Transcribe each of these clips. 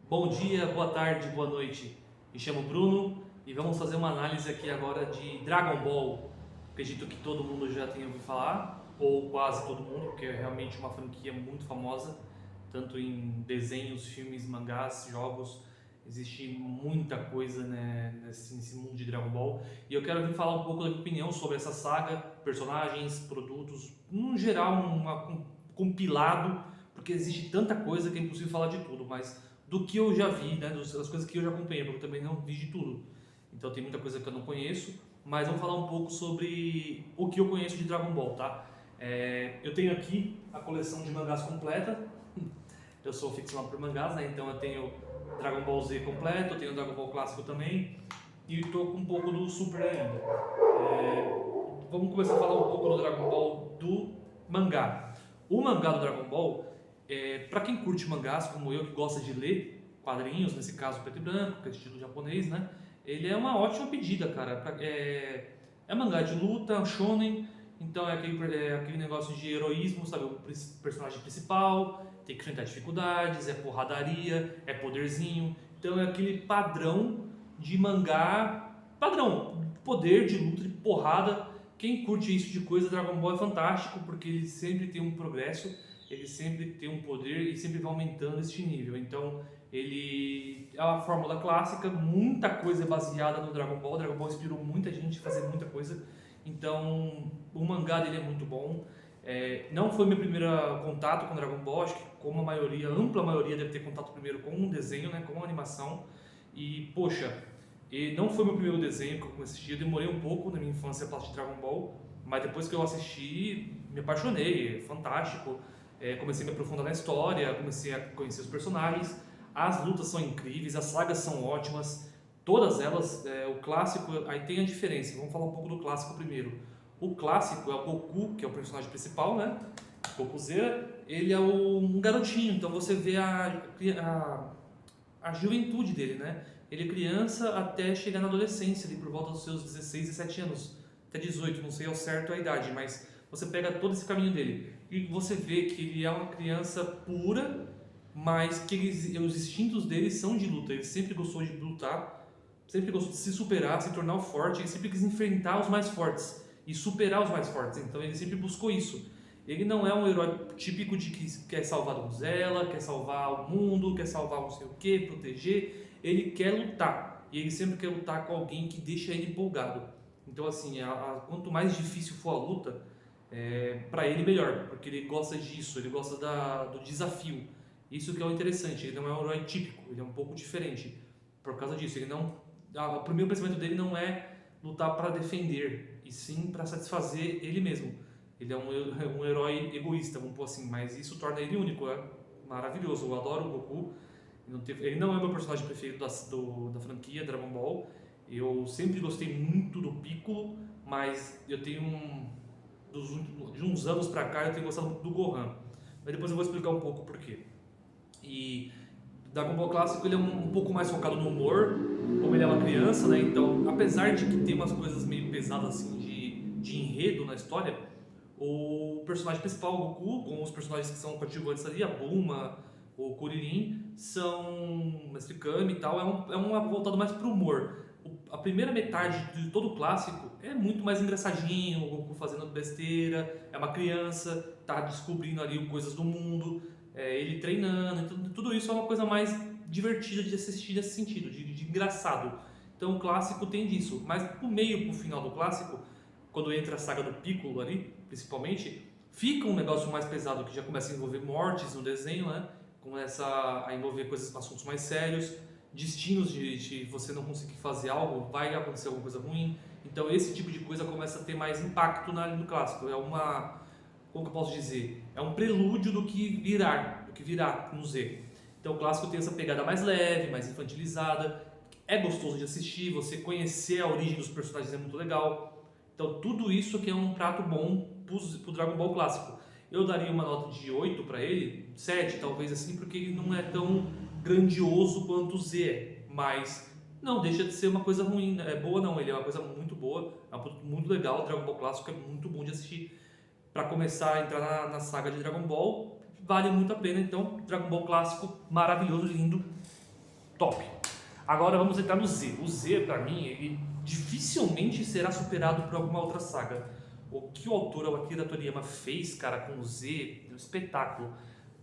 Bom dia, boa tarde, boa noite. Me chamo Bruno e vamos fazer uma análise aqui agora de Dragon Ball. Acredito que todo mundo já tenha ouvido falar, ou quase todo mundo, porque é realmente uma franquia muito famosa, tanto em desenhos, filmes, mangás, jogos. Existe muita coisa, né, nesse mundo de Dragon Ball. E eu quero vir falar um pouco da minha opinião sobre essa saga, personagens, produtos, no geral, um compilado, porque existe tanta coisa que é impossível falar de tudo, mas do que eu já vi, né, das coisas que eu já acompanhei, porque eu também não vi de tudo. Então tem muita coisa que eu não conheço, mas vamos falar um pouco sobre o que eu conheço de Dragon Ball, tá? Eu tenho aqui a coleção de mangás completa. Eu sou ficcionado por mangás, né? Então eu tenho Dragon Ball Z completo, eu tenho Dragon Ball clássico também, e estou com um pouco do Super ainda. Vamos começar a falar um pouco do Dragon Ball do mangá. O mangá do Dragon Ball, para quem curte mangás, como eu, que gosta de ler quadrinhos, nesse caso preto e branco, que é estilo japonês, né? Ele é uma ótima pedida, cara. É mangá de luta, shonen, então é aquele negócio de heroísmo, sabe? O personagem principal tem que enfrentar dificuldades, é porradaria, é poderzinho. Então é aquele padrão de mangá, padrão, poder de luta, de porrada. Quem curte isso de coisa, Dragon Ball é fantástico, porque ele sempre tem um progresso, ele sempre tem um poder e sempre vai aumentando este nível. Então, ele é uma fórmula clássica, muita coisa é baseada no Dragon Ball. O Dragon Ball inspirou muita gente a fazer muita coisa. Então, o mangá dele é muito bom. Não foi meu primeiro contato com Dragon Ball, acho que como a maioria, a ampla maioria deve ter contato primeiro com um desenho, né, com uma animação. E, poxa, não foi meu primeiro desenho que eu comecei a assistir, eu demorei um pouco na minha infância para assistir Dragon Ball, mas depois que eu assisti, me apaixonei, é fantástico. Comecei a me aprofundar na história, comecei a conhecer os personagens, as lutas são incríveis, as sagas são ótimas, todas elas, o clássico, aí tem a diferença, vamos falar um pouco do clássico primeiro. O clássico é o Goku, que é o personagem principal, né? Gokuzeira, ele é um garotinho, então você vê a juventude dele, né? Ele é criança até chegar na adolescência, ali por volta dos seus 16, 17 anos, até 18, não sei ao certo a idade, mas você pega todo esse caminho dele e você vê que ele é uma criança pura, mas que os instintos dele são de luta. Ele sempre gostou de lutar, sempre gostou de se superar, se tornar forte, ele sempre quis enfrentar os mais fortes e superar os mais fortes, então ele sempre buscou isso. Ele não é um herói típico de que quer salvar a donzela, quer salvar o mundo, quer salvar não sei o que, proteger. Ele quer lutar. E ele sempre quer lutar com alguém que deixa ele empolgado. Então, assim, quanto mais difícil for a luta, para ele melhor, porque ele gosta disso, ele gosta do desafio. Isso que é o interessante. Ele não é um herói típico, ele é um pouco diferente. Por causa disso, ele não. O primeiro pensamento dele não é lutar para defender, e sim para satisfazer ele mesmo. Ele é um herói egoísta, vamos pôr assim, mas isso torna ele único, é maravilhoso. Eu adoro o Goku. Ele não é o meu personagem preferido da franquia Dragon Ball. Eu sempre gostei muito do Piccolo, mas eu tenho de uns anos pra cá eu tenho gostado muito do Gohan. Mas depois eu vou explicar um pouco por quê. E Dragon Ball clássico ele é um pouco mais focado no humor, como ele é uma criança, né? Então, apesar de que tem umas coisas meio pesadas assim de enredo na história, o personagem principal, o Goku, com os personagens que são coadjuvantes ali, a Bulma, o Kuririn, são Mestre Kami e tal, é um voltado mais pro humor. A primeira metade de todo o clássico é muito mais engraçadinho, o Goku fazendo besteira, é uma criança, tá descobrindo ali coisas do mundo, ele treinando, então tudo isso é uma coisa mais divertida de assistir nesse sentido, de engraçado. Então o clássico tem disso, mas pro meio, pro final do clássico, quando entra a saga do Piccolo ali, principalmente, fica um negócio mais pesado que já começa a envolver mortes no desenho, né? Começa a envolver assuntos mais sérios, destinos de você não conseguir fazer algo, vai acontecer alguma coisa ruim. Então esse tipo de coisa começa a ter mais impacto no clássico. Como que eu posso dizer? É um prelúdio do que virá no Z. Então o clássico tem essa pegada mais leve, mais infantilizada, é gostoso de assistir, você conhecer a origem dos personagens é muito legal. Então tudo isso que é um prato bom pro Dragon Ball clássico. Eu daria uma nota de 8 para ele, 7 talvez assim, porque ele não é tão grandioso quanto o Z é, mas não deixa de ser uma coisa ruim, né? É boa não, ele é uma coisa muito boa, é um produto muito legal, o Dragon Ball clássico é muito bom de assistir. Para começar a entrar na saga de Dragon Ball, vale muito a pena, então Dragon Ball clássico, maravilhoso, lindo, top. Agora vamos entrar no Z. O Z, pra mim, ele dificilmente será superado por alguma outra saga. O que o autor, o Akira Toriyama, fez, cara, com o Z, é um espetáculo.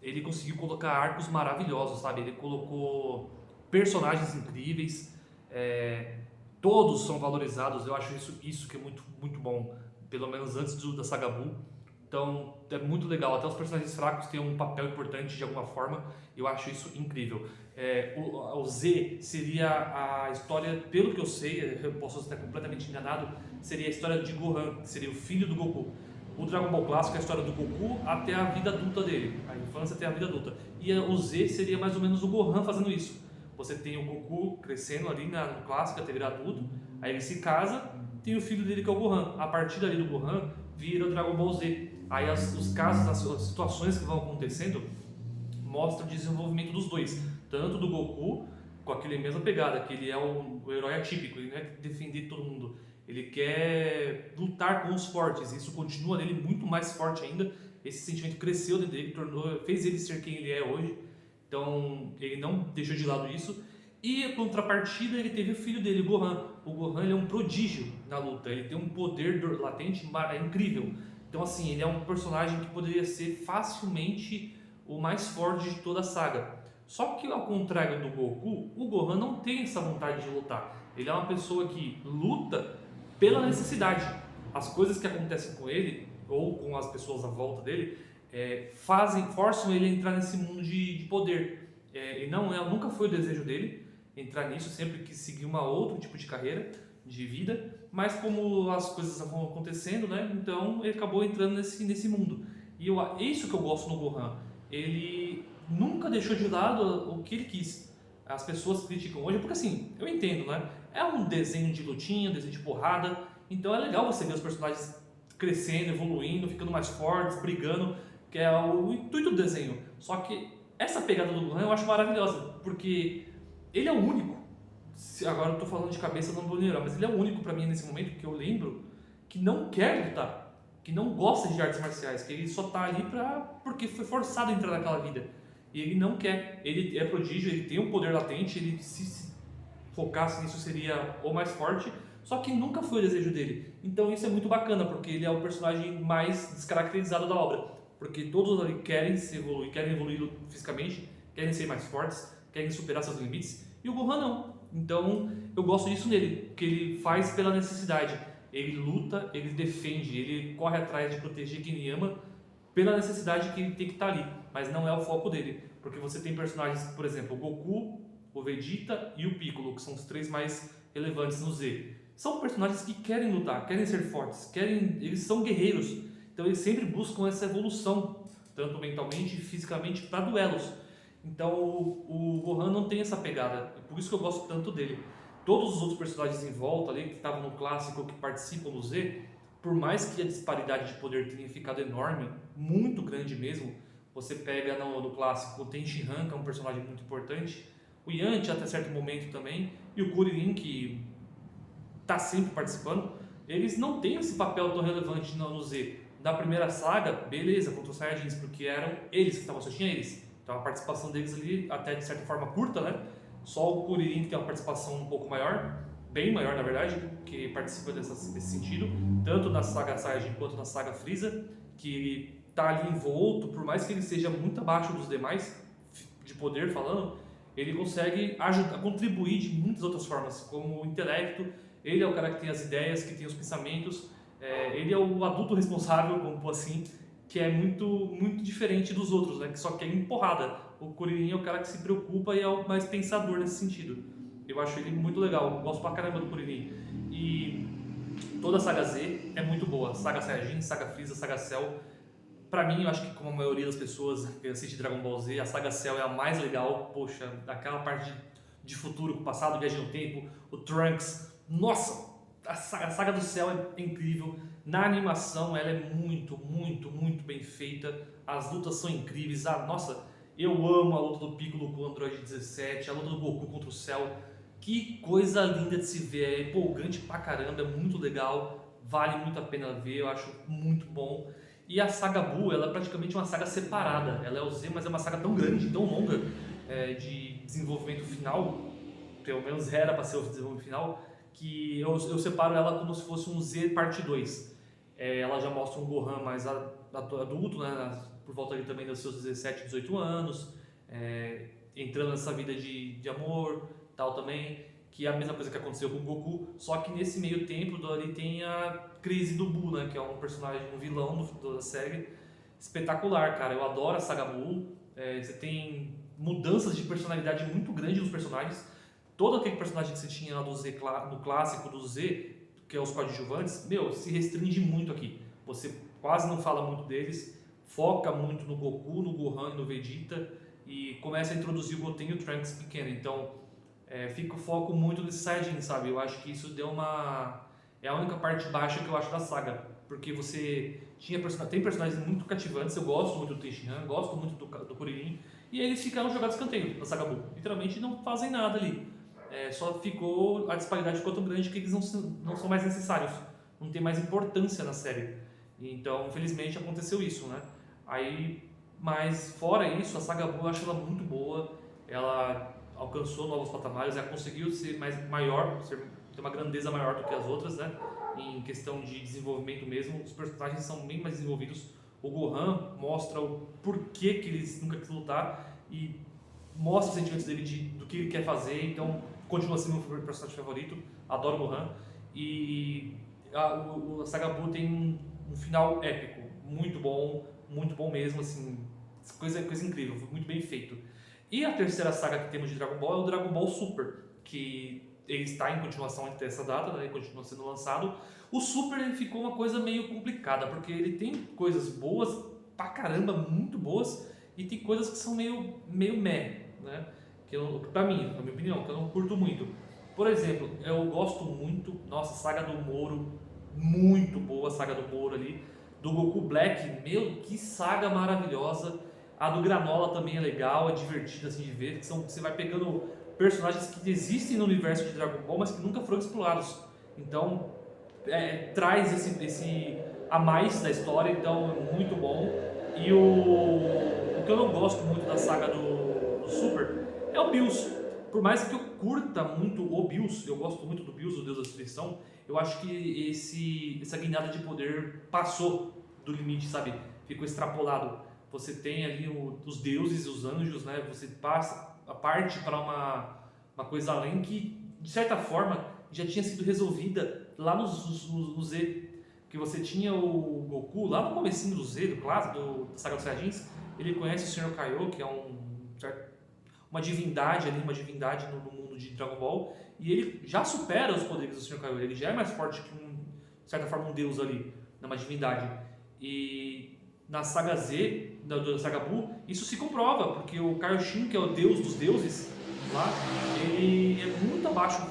Ele conseguiu colocar arcos maravilhosos, sabe? Ele colocou personagens incríveis, é, todos são valorizados. Eu acho isso que é muito, muito bom, pelo menos antes da saga Buu. Então é muito legal, até os personagens fracos têm um papel importante de alguma forma, eu acho isso incrível. O Z seria a história, pelo que eu sei, eu posso estar completamente enganado, seria a história de Gohan, que seria o filho do Goku. O Dragon Ball Clássico é a história do Goku até a vida adulta dele, a infância até a vida adulta. E o Z seria mais ou menos o Gohan fazendo isso. Você tem o Goku crescendo ali no clássico até virar adulto, aí ele se casa, tem o filho dele que é o Gohan. A partir dali do Gohan vira o Dragon Ball Z. Aí os casos, as situações que vão acontecendo mostram o desenvolvimento dos dois, tanto do Goku com aquele mesma pegada, que ele é o herói atípico, ele não é defender todo mundo, ele quer lutar com os fortes, isso continua nele muito mais forte ainda, esse sentimento cresceu dentro dele, fez ele ser quem ele é hoje, então ele não deixou de lado isso. E a contrapartida, ele teve o filho dele, o Gohan. O Gohan, ele é um prodígio na luta, ele tem um poder latente incrível. Então assim, ele é um personagem que poderia ser facilmente o mais forte de toda a saga. Só que ao contrário do Goku, o Gohan não tem essa vontade de lutar. Ele é uma pessoa que luta pela necessidade. As coisas que acontecem com ele, ou com as pessoas à volta dele, forçam ele a entrar nesse mundo de poder. E nunca foi o desejo dele entrar nisso, sempre quis seguir outro tipo de carreira, de vida, mas como as coisas vão acontecendo, né? Então ele acabou entrando nesse mundo. E é isso que eu gosto no Gohan. Ele nunca deixou de lado o que ele quis. As pessoas criticam hoje, porque assim, eu entendo, né? É um desenho de lutinha, um desenho de porrada, então é legal você ver os personagens crescendo, evoluindo, ficando mais fortes, brigando, que é o intuito do desenho. Só que essa pegada do Gohan eu acho maravilhosa, porque ele é o único, agora eu estou falando de cabeça, não vou lembrar, mas ele é o único para mim nesse momento que eu lembro que não quer lutar, que não gosta de artes marciais, que ele só tá ali porque foi forçado a entrar naquela vida. E ele não quer, ele é prodígio, ele tem um poder latente, ele se focasse nisso seria o mais forte, só que nunca foi o desejo dele. Então isso é muito bacana, porque ele é o personagem mais descaracterizado da obra, porque todos ali querem evoluir fisicamente, querem ser mais fortes, querem superar seus limites, e o Gohan não. Então eu gosto disso nele, que ele faz pela necessidade. Ele luta, ele defende, ele corre atrás de proteger quem ele ama pela necessidade que ele tem que estar ali, mas não é o foco dele, porque você tem personagens, por exemplo, o Goku, o Vegeta e o Piccolo, que são os três mais relevantes no Z. São personagens que querem lutar, querem ser fortes, eles são guerreiros, então eles sempre buscam essa evolução, tanto mentalmente e fisicamente, para duelos. Então o Gohan não tem essa pegada, é por isso que eu gosto tanto dele. Todos os outros personagens em volta ali, que estavam no clássico, que participam do Z, por mais que a disparidade de poder tenha ficado enorme, muito grande mesmo, você pega no clássico o Tenshinhan, que é um personagem muito importante, o Yanti até certo momento também, e o Kuririn, que está sempre participando, eles não têm esse papel tão relevante no Z. Da primeira saga, beleza, contra os Saiyajins, porque eram eles que estavam, só tinha eles. Então a participação deles ali, até de certa forma curta, né? Só o Kuririn que tem uma participação um pouco maior, bem maior na verdade, que participa desse sentido, tanto na saga Saiyajin quanto na saga Frieza, que ele está ali envolto, por mais que ele seja muito abaixo dos demais, de poder falando, ele consegue ajudar, contribuir de muitas outras formas, como o intelecto, ele é o cara que tem as ideias, que tem os pensamentos, ele é o adulto responsável, vamos pôr assim, que é muito, muito diferente dos outros, né? Que só quer empurrada. O Kuririn é o cara que se preocupa e é o mais pensador nesse sentido. Eu acho ele muito legal, eu gosto pra caramba do Kuririn. E toda a saga Z é muito boa, saga Saiyajin, saga Frieza, saga Cell. Pra mim, eu acho que como a maioria das pessoas que assiste Dragon Ball Z, a saga Cell é a mais legal. Poxa, daquela parte de futuro com o passado, viagem no tempo, o Trunks. Nossa, a saga do Cell é incrível. Na animação, ela é muito, muito, muito bem feita. As lutas são incríveis. Nossa, eu amo a luta do Piccolo com o Android 17, a luta do Goku contra o Cell. Que coisa linda de se ver, é empolgante pra caramba, é muito legal, vale muito a pena ver, eu acho muito bom. E a saga Buu, ela é praticamente uma saga separada, ela é o Z, mas é uma saga tão grande, tão longa, de desenvolvimento final, pelo menos era para ser o desenvolvimento final, que eu separo ela como se fosse um Z parte 2. Ela já mostra um Gohan mais adulto, né, por volta ali também dos seus 17, 18 anos, entrando nessa vida de amor, tal também, que é a mesma coisa que aconteceu com o Goku, só que nesse meio tempo ali tem a crise do Buu, né, que é um personagem, um vilão da série, espetacular, cara. Eu adoro a saga Buu. Você tem mudanças de personalidade muito grandes nos personagens. Todo aquele personagem que você tinha lá do Z, no clássico do Z, que é os coadjuvantes, se restringe muito aqui. Você quase não fala muito deles, foca muito no Goku, no Gohan e no Vegeta, e começa a introduzir o Goten e o Trunks pequeno. Então, fica o foco muito nesse Saiyajin, sabe? Eu acho que isso deu uma... É a única parte baixa que eu acho da saga, porque você tem personagens muito cativantes. Eu gosto muito do Tenshinhan, gosto muito do Kuririn, e eles ficaram jogados escanteio na saga Buu. Literalmente não fazem nada ali. Só ficou, a disparidade ficou tão grande que eles não são mais necessários, não tem mais importância na série. Então, infelizmente, aconteceu isso, né? Mas fora isso, a saga Buu eu acho ela muito boa. Ela alcançou novos patamares, ela conseguiu ser maior, ter uma grandeza maior do que as outras, né? Em questão de desenvolvimento mesmo, os personagens são bem mais desenvolvidos. O Gohan mostra o porquê que ele nunca quis lutar e mostra os sentimentos dele do que ele quer fazer. Então, continua sendo meu personagem favorito. Adoro o Gohan. E a saga Buu tem um final épico, muito bom mesmo, assim, coisa incrível, foi muito bem feito. E a terceira saga que temos de Dragon Ball é o Dragon Ball Super, que ele está em continuação até essa data, né? Ele continua sendo lançado. O Super ele ficou uma coisa meio complicada, porque ele tem coisas boas pra caramba, muito boas, e tem coisas que são meio meh, né? Pra mim, na minha opinião, que eu não curto muito. Por exemplo, eu gosto muito, nossa, a saga do Moro, muito boa a saga do Moro ali. Do Goku Black, que saga maravilhosa. A do Granola também é legal, é divertida assim de ver, que você vai pegando personagens que existem no universo de Dragon Ball, mas que nunca foram explorados. Então, traz esse a mais da história, então é muito bom. E o que eu não gosto muito da saga do Super é o Bills. Por mais que eu curta muito o Bills, eu gosto muito do Bills, o Deus da Destruição, eu acho que essa guinada de poder passou do limite, sabe? Ficou extrapolado. Você tem ali os deuses e os anjos, né? Você passa a parte para uma coisa além que, de certa forma, já tinha sido resolvida lá no Z. Que você tinha o Goku, lá no comecinho do Z, do clássico, da saga dos Saiyajins, ele conhece o Sr. Kaiô, que é uma divindade ali, no mundo de Dragon Ball, e ele já supera os poderes do Sr. Kaiô, ele já é mais forte que, de certa forma, um deus ali, uma divindade. E na saga Z, da saga Buu, isso se comprova, porque o Kaioshin, que é o deus dos deuses, lá, ele é muito abaixo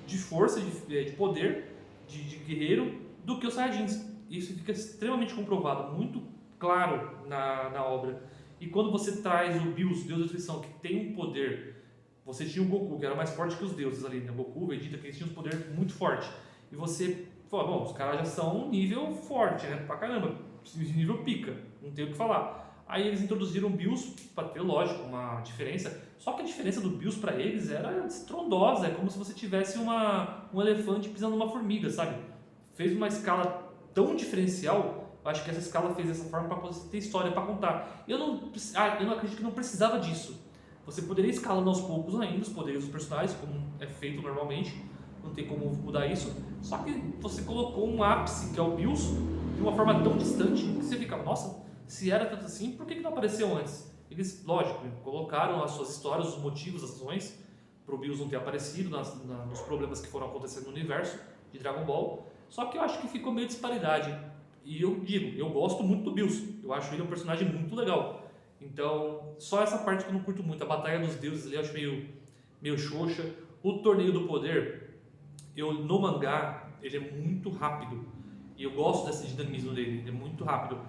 de força, de poder, de guerreiro, do que os Saiyajins. Isso fica extremamente comprovado, muito claro na obra. E quando você traz o Bills, Deus da Destruição, que tem um poder, você tinha o Goku, que era mais forte que os deuses ali, né? O Goku, o Vegeta, que eles tinham um poder muito forte. E você fala, bom, os caras já são um nível forte, né? Pra caramba, nível pica, não tem o que falar. Aí eles introduziram o Bills para ter, lógico, uma diferença. Só que a diferença do Bills para eles era estrondosa, é como se você tivesse um elefante pisando numa formiga, sabe? Fez uma escala tão diferencial. Eu acho que essa escala fez dessa forma para você ter história para contar. Eu não acredito que não precisava disso. Você poderia escalando aos poucos ainda os poderes dos personagens, como é feito normalmente, não tem como mudar isso. Só que você colocou um ápice, que é o Bills, de uma forma tão distante que você fica, nossa, se era tanto assim, por que não apareceu antes? Eles, lógico, colocaram as suas histórias, os motivos, as ações, para o Bills não ter aparecido nos problemas que foram acontecendo no universo de Dragon Ball. Só que eu acho que ficou meio disparidade. E eu digo, eu gosto muito do Bills. Eu acho ele um personagem muito legal. Então, só essa parte que eu não curto muito. A Batalha dos Deuses ali eu acho meio xoxa. O Torneio do Poder, no mangá, ele é muito rápido. E eu gosto desse dinamismo dele, ele é muito rápido.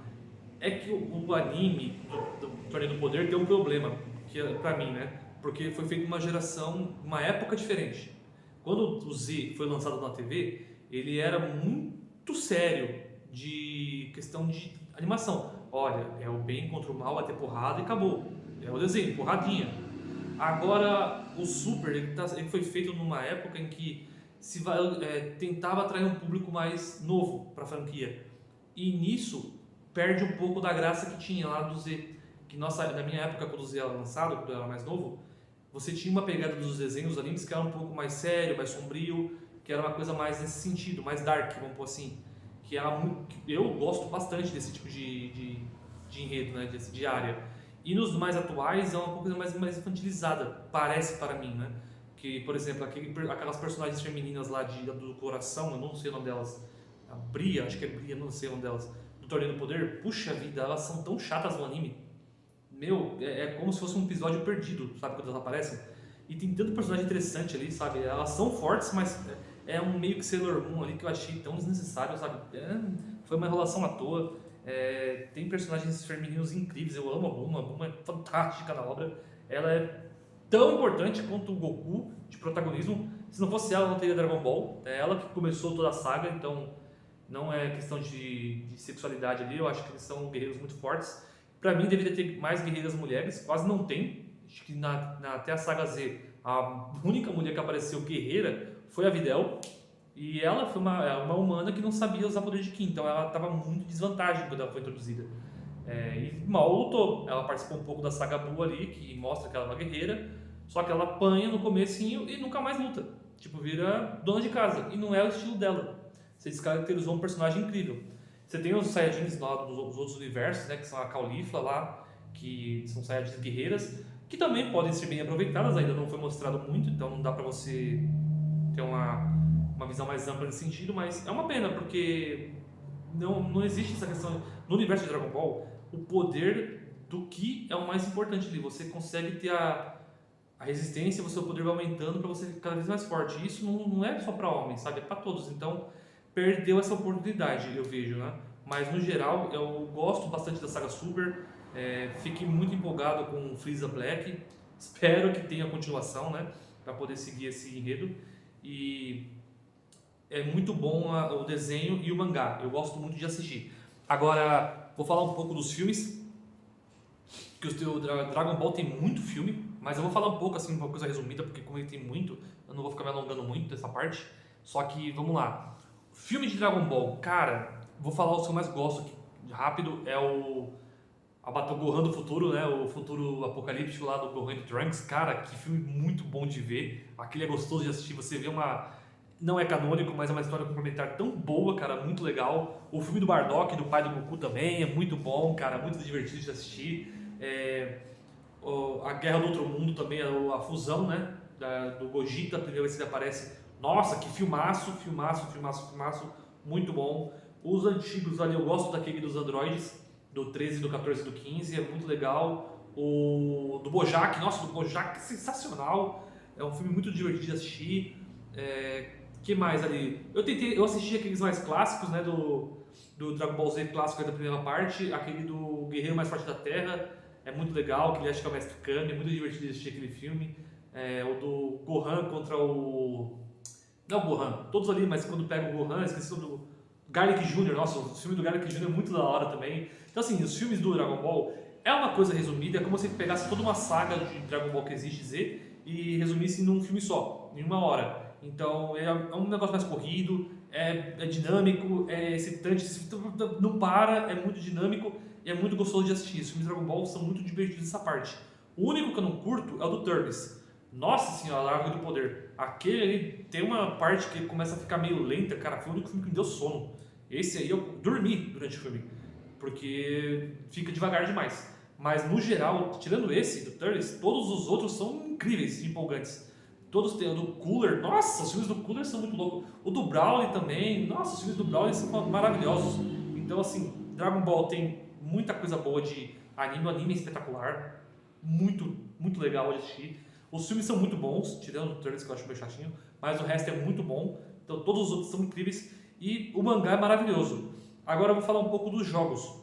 É que o anime do Torneio do Poder tem um problema, que é pra mim, né? Porque foi feito uma geração, uma época diferente. Quando o Z foi lançado na TV, ele era muito sério de questão de animação. Olha, é o bem contra o mal, até porrada e acabou. É o desenho, porradinha. Agora, o Super, ele foi feito numa época em que tentava atrair um público mais novo para a franquia. E nisso, perde um pouco da graça que tinha lá do Z. Que na minha época, quando o Z era lançado, quando eu era mais novo, você tinha uma pegada dos desenhos animes que era um pouco mais sério, mais sombrio, que era uma coisa mais nesse sentido, mais dark, vamos pôr assim. Que era eu gosto bastante desse tipo de enredo, né, de área. E nos mais atuais é uma coisa mais infantilizada, parece para mim, né? Que, por exemplo, aquelas personagens femininas lá do coração, eu não sei o nome delas, a Bria, acho que é Bria, não sei o nome delas, do Torneio do Poder, puxa vida, elas são tão chatas no anime. Meu, é como se fosse um episódio perdido, sabe, quando elas aparecem. E tem tanto personagem interessante ali, sabe? Elas são fortes, mas é um meio que Sailor Moon ali que eu achei tão desnecessário, sabe? Foi uma enrolação à toa. Tem personagens femininos incríveis, eu amo a Buma é fantástica na obra. Ela é tão importante quanto o Goku de protagonismo. Se não fosse ela, não teria Dragon Ball. É ela que começou toda a saga, então não é questão de sexualidade ali, eu acho que eles são guerreiros muito fortes. Pra mim, deveria ter mais guerreiras mulheres, quase não tem. Acho que até a saga Z, a única mulher que apareceu guerreira foi a Videl. E ela foi uma humana que não sabia usar poder de Ki, então ela estava muito em desvantagem quando ela foi introduzida. E mal lutou. Ela participou um pouco da saga Buu ali, que mostra que ela é uma guerreira, só que ela apanha no comecinho e nunca mais luta. Tipo, vira dona de casa. E não é o estilo dela. Você descaracterizou um personagem incrível. Você tem os Saiyajins lá dos outros universos, né, que são a Caulifla lá, que são Saiyajins guerreiras, que também podem ser bem aproveitadas, ainda não foi mostrado muito, então não dá pra você ter uma visão mais ampla nesse sentido, mas é uma pena, porque não existe essa questão. No universo de Dragon Ball, o poder do Ki é o mais importante ali. Você consegue ter a resistência, o seu poder vai aumentando para você ficar cada vez mais forte. E isso não é só para homens, sabe? É para todos. Então, perdeu essa oportunidade, eu vejo, né? Mas no geral, eu gosto bastante da saga Super. Fiquei muito empolgado com o Frieza Black. Espero que tenha continuação, né? Para poder seguir esse enredo. E é muito bom o desenho e o mangá. Eu gosto muito de assistir. Agora, vou falar um pouco dos filmes. Que o Dragon Ball tem muito filme, mas eu vou falar um pouco assim, uma coisa resumida, porque como ele tem muito, eu não vou ficar me alongando muito dessa parte. Só que, vamos lá. Filme de Dragon Ball, cara, vou falar os que eu mais gosto aqui, rápido, é o Gohan do futuro, né? O futuro apocalíptico lá do Gohan e do Trunks. Cara, que filme muito bom de ver. Aquele é gostoso de assistir, você vê não é canônico, mas é uma história complementar tão boa, cara, muito legal. O filme do Bardock, do pai do Goku também, é muito bom, cara, muito divertido de assistir. A Guerra do Outro Mundo também, a fusão, né, do Gogeta, a primeira vez que ele aparece. Nossa, que filmaço, filmaço, filmaço, filmaço, muito bom. Os antigos ali, eu gosto daquele dos androides, do 13, do 14 e do 15, é muito legal. O do Bojack, nossa, do Bojack é sensacional, é um filme muito divertido de assistir. Que mais ali? Eu assisti aqueles mais clássicos, né, do Dragon Ball Z clássico da primeira parte, aquele do Guerreiro Mais Forte da Terra, é muito legal, que ele acha que é o Mestre Kami, é muito divertido de assistir aquele filme. O do Gohan contra o... Não o Gohan, todos ali, mas quando pega o Gohan, esqueci o do Garlic Jr., nossa, o filme do Garlic Jr. é muito da hora também. Então assim, os filmes do Dragon Ball é uma coisa resumida, é como se pegasse toda uma saga de Dragon Ball que existe Z e resumisse num filme só, em uma hora. Então é um negócio mais corrido, é dinâmico, é excitante, não para, é muito dinâmico e é muito gostoso de assistir. Os filmes de Dragon Ball são muito divertidos nessa parte. O único que eu não curto é o do Turles. Nossa senhora, a Árvore do Poder. Aquele ali tem uma parte que começa a ficar meio lenta, cara, foi o único filme que me deu sono. Esse aí eu dormi durante o filme, porque fica devagar demais. Mas no geral, tirando esse do Turles, todos os outros são incríveis e empolgantes. Todos têm o do Cooler, nossa, os filmes do Cooler são muito loucos. O do Broly também, nossa, os filmes do Broly são maravilhosos. Então, assim, Dragon Ball tem muita coisa boa de anime, o anime é espetacular, muito, muito legal de assistir. Os filmes são muito bons, tirando o Turtles que eu acho meio chatinho, mas o resto é muito bom. Então, todos os outros são incríveis e o mangá é maravilhoso. Agora eu vou falar um pouco dos jogos.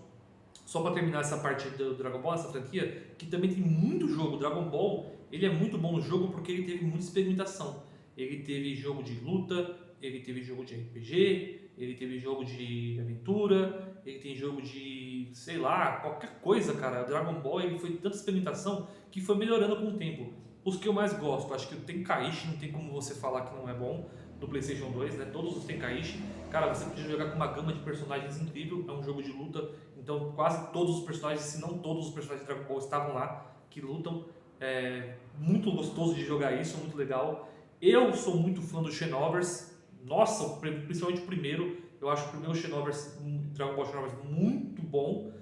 Só para terminar essa parte do Dragon Ball, essa franquia, que também tem muito jogo. Dragon Ball, ele é muito bom no jogo porque ele teve muita experimentação. Ele teve jogo de luta, ele teve jogo de RPG, ele teve jogo de aventura, ele tem jogo de, sei lá, qualquer coisa, cara. Dragon Ball, ele foi tanta experimentação que foi melhorando com o tempo. Os que eu mais gosto, acho que o Tenkaichi, não tem como você falar que não é bom, do PlayStation 2, né? Todos os Tenkaichi, cara, você podia jogar com uma gama de personagens incrível, é um jogo de luta, então quase todos os personagens, se não todos os personagens de Dragon Ball estavam lá, que lutam, é muito gostoso de jogar isso, muito legal. Eu sou muito fã do Xenoverse, nossa, principalmente o primeiro, eu acho o primeiro Xenoverse, Dragon Ball Xenoverse muito bom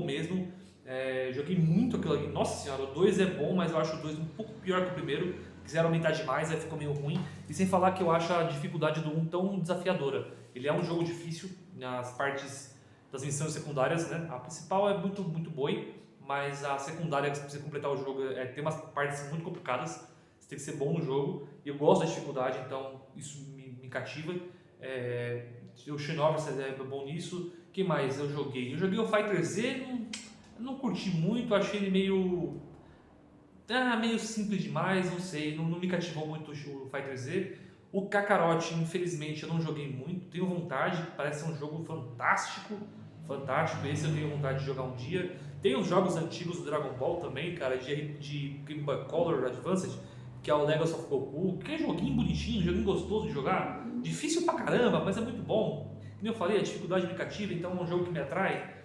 mesmo. Joguei muito aquilo ali, nossa senhora, o 2 é bom, mas eu acho o 2 um pouco pior que o primeiro, quiseram aumentar demais, aí ficou meio ruim. E sem falar que eu acho a dificuldade do 1 tão desafiadora. Ele é um jogo difícil nas partes das missões secundárias, né? A principal é muito boa, mas a secundária, pra você completar o jogo, tem umas partes muito complicadas. Você tem que ser bom no jogo. E eu gosto da dificuldade, então isso me cativa. O Xenoverse é bom nisso. O que mais eu joguei? Eu joguei o Fighter Z, não curti muito, achei ele meio simples demais, não sei, não me cativou muito o Fighter Z. O Kakarot, infelizmente, eu não joguei muito, tenho vontade, parece ser um jogo fantástico, esse eu tenho vontade de jogar um dia. Tem os jogos antigos do Dragon Ball também, cara, de Game Boy Color Advanced, que é o Legacy of Goku, que é joguinho bonitinho, joguinho gostoso de jogar, difícil pra caramba, mas é muito bom. Como eu falei, a dificuldade me cativa, então é um jogo que me atrai.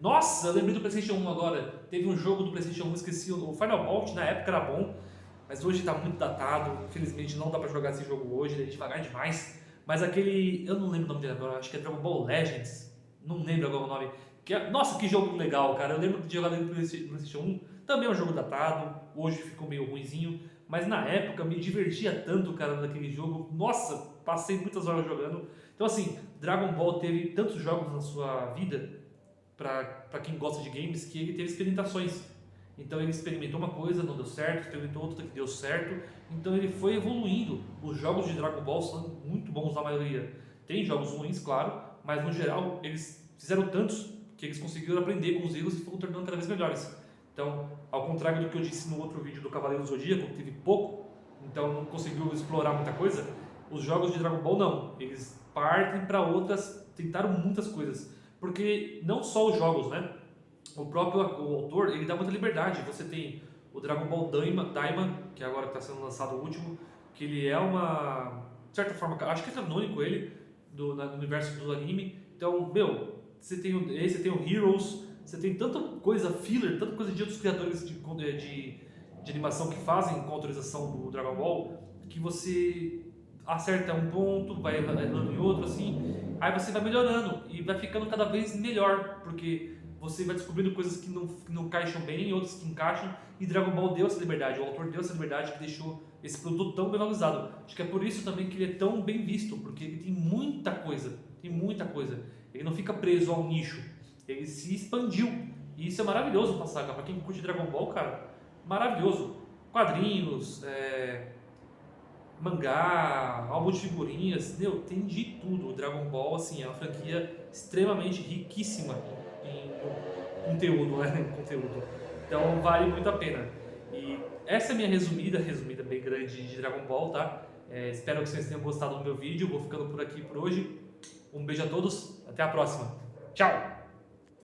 Nossa, eu lembrei do PlayStation 1 agora. Teve um jogo do PlayStation 1, esqueci, o Final Bout, na época era bom, mas hoje está muito datado. Infelizmente não dá pra jogar esse jogo hoje, ele é devagar demais. Mas aquele, eu não lembro o nome dele agora, acho que é Dragon Ball Legends, não lembro agora o nome. Nossa, que jogo legal, cara. Eu lembro de jogar dele no PlayStation 1, também é um jogo datado, hoje ficou meio ruinzinho, mas na época me divertia tanto, cara, naquele jogo. Nossa, passei muitas horas jogando. Então assim, Dragon Ball teve tantos jogos na sua vida, para quem gosta de games, que ele teve experimentações. Então ele experimentou uma coisa, não deu certo, experimentou outra que deu certo. Então ele foi evoluindo. Os jogos de Dragon Ball são muito bons na maioria. Tem jogos ruins, claro, mas no geral eles fizeram tantos que eles conseguiram aprender com os erros e foram tornando cada vez melhores. Então, ao contrário do que eu disse no outro vídeo do Cavaleiro do Zodíaco, que teve pouco, então não conseguiu explorar muita coisa, os jogos de Dragon Ball não. Eles partem para outras, tentaram muitas coisas. Porque não só os jogos, né? O próprio autor, ele dá muita liberdade. Você tem o Dragon Ball Daima, que agora está sendo lançado o último, que ele é uma, de certa forma, acho que é canônico ele, no universo do anime. Então, você tem esse, tem o Heroes, você tem tanta coisa filler, tanta coisa de outros criadores de animação que fazem com autorização do Dragon Ball, que você acerta um ponto, vai errando em outro, assim, aí você vai melhorando e vai ficando cada vez melhor, porque você vai descobrindo coisas que não encaixam bem, outras que encaixam, e Dragon Ball deu essa liberdade, o autor deu essa liberdade que deixou esse produto tão bem valorizado. Acho que é por isso também que ele é tão bem visto, porque ele tem muita coisa, ele não fica preso ao nicho, ele se expandiu, e isso é maravilhoso pra saga, pra quem curte Dragon Ball, cara, maravilhoso. Quadrinhos, mangá, álbum de figurinhas, tem de tudo. O Dragon Ball, assim, é uma franquia extremamente riquíssima em conteúdo, né? Em conteúdo. Então vale muito a pena. E essa é a minha resumida bem grande de Dragon Ball, tá? Espero que vocês tenham gostado do meu vídeo. Vou ficando por aqui por hoje. Um beijo a todos, até a próxima. Tchau!